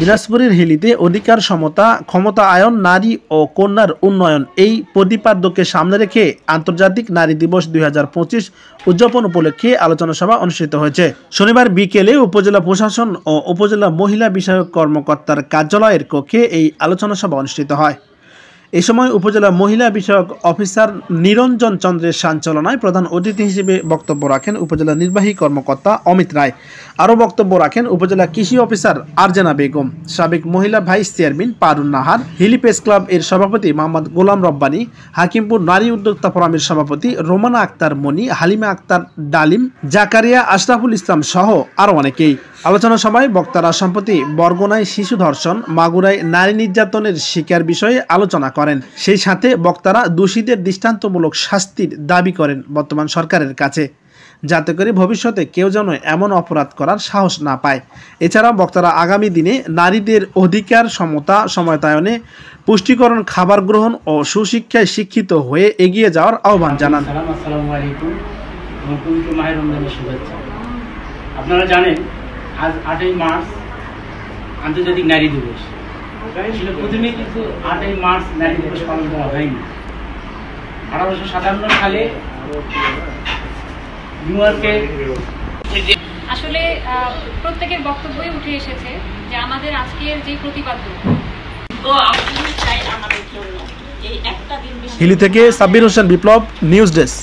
দিনাজপুরের হিলিতে অধিকার সমতা, ক্ষমতায়ন, নারী ও কন্যার উন্নয়ন এই প্রতিপাদ্যকে সামনে রেখে আন্তর্জাতিক নারী দিবস 2025 উদযাপন উপলক্ষে আলোচনা সভা অনুষ্ঠিত হয়েছে। শনিবার বিকেলে উপজেলা প্রশাসন ও উপজেলা মহিলা বিষয়ক কর্মকর্তার কার্যালয়ের কক্ষে এই আলোচনা সভা অনুষ্ঠিত হয়। এই সময় উপজেলা মহিলা বিষয়ক অফিসার নিরঞ্জন চন্দ্রের সঞ্চালনায় প্রধান অতিথি হিসেবে বক্তব্য রাখেন উপজেলা নির্বাহী কর্মকর্তা অমিত রায়। আরও বক্তব্য রাখেন উপজেলা কৃষি অফিসার আরজানা বেগম, সাবেক মহিলা vice chairman Parun Nahar, Hili press club এর সভাপতি মোহাম্মদ গোলাম রব্বানী, হাকিমপুর নারী উদ্যোক্তা ফোরামের সভাপতি রোমানা আক্তার মনি, হালিমা আক্তার ডালিম, জাকারিয়া আশরাফুল ইসলাম সহ আরও অনেকেই। আলোচনা সভায় বক্তারা সম্প্রতি বরগুনায় শিশু ধর্ষণ, মাগুরায় নারী নির্যাতনের শিকার বিষয়ে আলোচনা করেন। সেই সাথে বক্তারা দোষীদের দৃষ্টান্তমূলক শাস্তির দাবি করেন বর্তমান সরকারের কাছে, যাতে করে ভবিষ্যতে কেউ যেন এমন অপরাধ করার সাহস না পায়। এছাড়া বক্তারা আগামী দিনে নারীদের অধিকার সমতা সমতায়নে, পুষ্টিকরণ খাবার গ্রহণ ও সুশিক্ষায় শিক্ষিত হয়ে এগিয়ে যাওয়ার আহ্বান জানান। আপনারা জানেন আজ 8ই মার্চ আন্তর্জাতিক নারী দিবস। প্রথমে কিন্তু 8ই মার্চ নারী দিবস পালন করা হয়নি। 1857 সালে নিউ ইয়র্কে আসলে প্রত্যেকের বক্তব্যই উঠে এসেছে যে আমাদের আজকের যে প্রতিপাদ্য হিলি থেকে সাব্বির হোসেন বিপ্লব, নিউজ ডেস্ক।